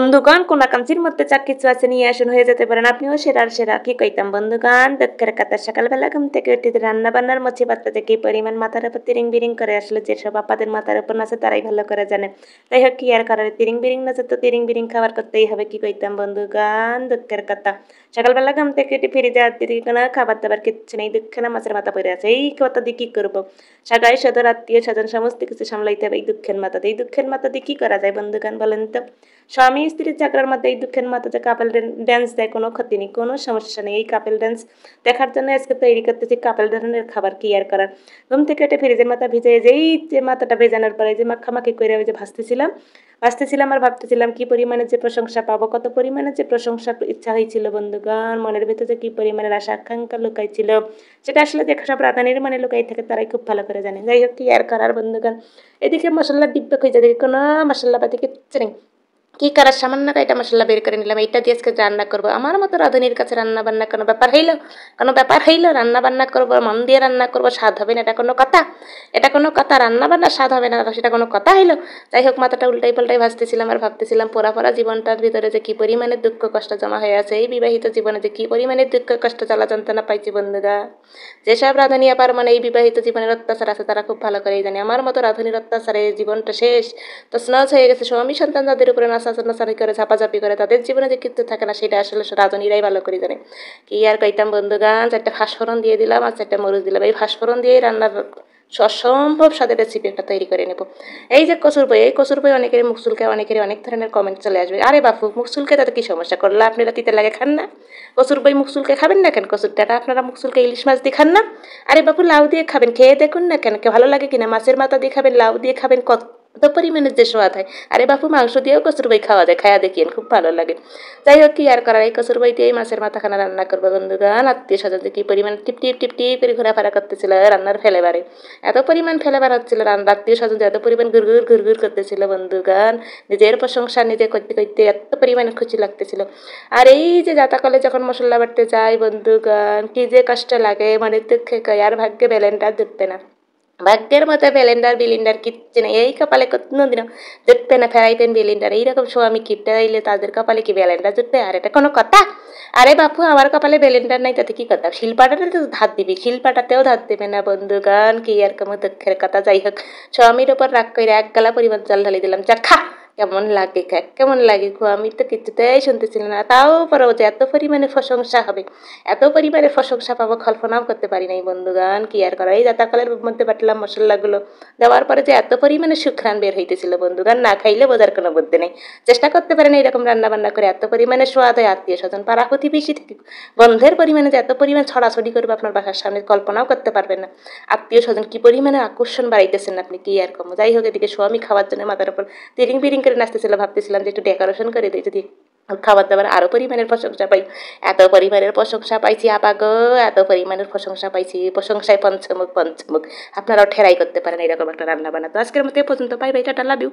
বন্ধুগণ কোনাকাঞ্চির মধ্যে যা কিছু আছে নিয়ে আসুন, হয়ে যেতে পারেন আপনিও সেরার সেরা। কি কইতাম বন্ধুগণ, দুঃখের কথা সকালবেলা ঘুম থেকে উঠে রান্না বান্নার মছি বাচ্চাতে কি পরিমাণ মাথার উপর তিরিং বিরিং করে, আসলে যেসব আপাদের মাথার উপর নাচে তারাই ভালো করে জানে। তাই হোক কি আর করার, তিরিং বিরিং নাচে তো তিরিং বিরিং খাবার করতেই হবে। কি কইতাম বন্ধুগণ, দুঃখের কথা সকালবেলা ঘুম থেকে উঠে ফিরে যাওয়ার দিকে কোনো খাবার দাবার কিচ্ছু নেই, দুঃখে মাছের মাথা পড়ে আছে। এই কথা দিয়ে কি করবো, সগাই সদর আত্মীয় স্বজন সমস্ত কিছু সামলাইতে হবে এই দুঃখের মাথাতে। এই দুঃখের মাথা দিয়ে কি করা যায় বন্ধুগণ বলেন তো? স্বামী স্ত্রীর ঝগড়ার মধ্যে এই দুঃখের মাথাতে কাপেল ড্যান্স দেয়, কোনো ক্ষতি নেই, কোনো সমস্যা নেই। এই কাপেল ড্যান্স দেখার জন্য আজকে তৈরি করতেছি কাপেল ধরনের খাবার। কি আর করার, ঘুম থেকে উঠে ফ্রিজের মাথা ভিজে যেই যে মাথাটা ভেজানোর পরে যে মাখামাখি করে ওই যে ভাসতেছিলাম আর ভাবতেছিলাম কি পরিমাণে যে প্রশংসা পাবো, কত পরিমাণে যে প্রশংসা ইচ্ছা হয়েছিল বন্ধুগণ, মনের ভিতরে কি পরিমাণের আশা আকাঙ্ক্ষা লুকাইছিল, সেটা আসলে যে সব রাধানির মনে লুকাই থাকে তারাই খুব ভালো করে জানে। যাই হোক কি আর করার বন্ধুগণ, এদিকে মশলার ডিব্বা খুঁজে দেখি কোনো মশলাপাতি কিচ্ছু নেই। কি করার, সামান্য কয়টা মশলা বের করে নিলাম, এইটা দিয়ে আজকে রান্না করবো। আমার মতো রাঁধুনির কাছে রান্না বান্না কোনো ব্যাপার হইলো? কোনো ব্যাপার হইলো? রান্না বান্না করবো, মন দিয়ে রান্না করবো, স্বাদ হবে না, এটা কোনো কথা? এটা কোনো কথা? রান্না বান্না স্বাদ হবে না সেটা কোনো কথা হইলো? যাই হোক, মাথাটা উল্টাই পাল্টাই ভাসতেছিলাম আর ভাবতেছিলাম পোড়া জীবনটার ভিতরে যে কি পরিমাণে দুঃখ কষ্ট জমা হয়ে আছে, এই বিবাহিত জীবনে যে কি পরিমাণে দুঃখ কষ্ট জ্বালা যন্ত্রণা পাইছি বন্ধুরা। যেসব রাঁধুনি আবার মানে এই বিবাহিত জীবনের অত্যাচার আছে তারা খুব ভালো করেই জানে, আমার মতো রাঁধুনির অত্যাচারে জীবনটা শেষ তো স্নজ হয়ে গেছে। স্বামী সন্তান যাদের উপরে নাচানাচারি করে ঝাপাঝাপি করে তাদের জীবনে যে কিছু থাকে না সেটা আসলে রাঁধুনিরাই ভালো করে জানে। কি আর কইতাম বন্ধুগান, 4টা ফাঁসফোড়ন দিয়ে দিলাম আর 4টা মরিচ দিলাম। এই ফাঁসফোড়ন দিয়েই রান্নার অসম্ভব স্বাদের রেসিপি একটা তৈরি করে নেব। এই যে কচুর বই, এই কচুর বই অনেকেরই মুখ চুলকে, অনেকেরই অনেক ধরনের কমেন্ট চলে আসবে, আরে বাপু মুখ চুলকে তাতে কি সমস্যা করলে, আপনারা তিতে লাগে খান না? কচুর বই মুখ চুলকে খাবেন না কেন? কচুর ডাটা আপনারা মুখ চুলকে ইলিশ মাছ দিয়ে খান না? আরে বাপু লাউ দিয়ে খাবেন, খেয়ে দেখুন না কেন ভালো লাগে কিনা। মাছের মাথা দিয়ে খাবেন, লাউ দিয়ে খাবেন, কত পরিমাণের যে স্বাদ হয়। আরে বাপু মাংস দিয়েও কচুর বই খাওয়া যায়, খায়া দেখিয়েন, খুব ভালো লাগে। যাই হোক কি আর করার, এই কচুর বই দিয়েই মাছের মাথাখানা রান্না করবো বন্ধুগান। আত্মীয় স্বজন যে কি পরিমাণ টিপ টিপ টিপ টিপ করে ঘোরাফেরা করতেছিল রান্নার ফেলেবারে, এত পরিমাণ ফেলেবার হচ্ছিল, আত্মীয় স্বজন এত পরিমাণ ঘুরঘুর করতেছিল বন্ধুগান। নিজের প্রশংসা নিজে করতে করতে এত পরিমাণে খুশি লাগতেছিল। আর এই যে যাতাকলে যখন মশলা বাটতে যাই বন্ধুগান, কি যে কষ্ট লাগে, মানে দুঃখে কয় আর ভাগ্যে ব্যালেন্ডার জুটবে না। ভাগ্যের মতো ব্যালেন্ডার বিলিন্ডার কিচ্ছু নেই, এই কপালে কোনোদিনও জুটবে না ফ্রাই প্যান বিলিন্ডার। এইরকম স্বামী কিপটা দিলে তাদের কপালে কি ব্যালেন্ডার জুটবে? আর এটা কোনো কথা? আরে বাপু আমার কপালে ব্যালেন্ডার নাই তাতে কি কথা, শিলপাটাতে তো ধার দিবি, শিলপাটাতেও ধার দেবে না বন্ধুগান। কি আর কোনো দুঃখের কথা। যাই হোক, স্বামীর ওপর রাগ করে 1 গালা পরিমাণ জল ঢালি দিলাম, যা খা, কেমন লাগে খাক, কেমন লাগে খো। আমি তো কিছুতেই শুনতেছিলাম না, তাও পরেও যে এত পরিমাণে প্রশংসা হবে, এত পরিমাণে প্রশংসা পাবো কল্পনাও করতে পারি নাই বন্ধুগান। কি আর করা, এই যাতাকালের মধ্যে বাটলাম মশলাগুলো, দেওয়ার পরে যে এত পরিমাণে সুঘ্রাণ বের হইতেছিল বন্ধুগান, না খাইলে বোঝার কোনো বুদ্ধি নেই। চেষ্টা করতে পারেন এইরকম রান্না বান্না করে, এত পরিমাণে স্বাদ হয়। আত্মীয় স্বজন পাড়া প্রতিবেশী থেকে গন্ধের পরিমাণে যে এত পরিমাণ ছড়াছড়ি করবে আপনার বাসার সামনে, কল্পনাও করতে পারবেন না। আত্মীয় স্বজন কি পরিমাণে আকর্ষণ বাড়াইতেছেন আপনি, কি আর কম। যাই হোক, এদিকে স্বামী খাওয়ার জন্য মাথার উপর তিরিং বিরিং করে নাচতেছিল, ভাবতেছিলাম যে একটু ডেকোরেশন করে দিই, যদি খাবার দাবার আরও পরিমাণের প্রশংসা পাই। এত পরিমাণের প্রশংসা পাইছি আপা গো, এত পরিমাণের প্রশংসা পাইছি, প্রশংসায় পঞ্চমুখ পঞ্চমুখ। আপনারাও ঠেরাই করতে পারেন এরকম একটা রান্না বান্না। তো আজকের মতো এ পর্যন্ত, bye bye, tata, love you.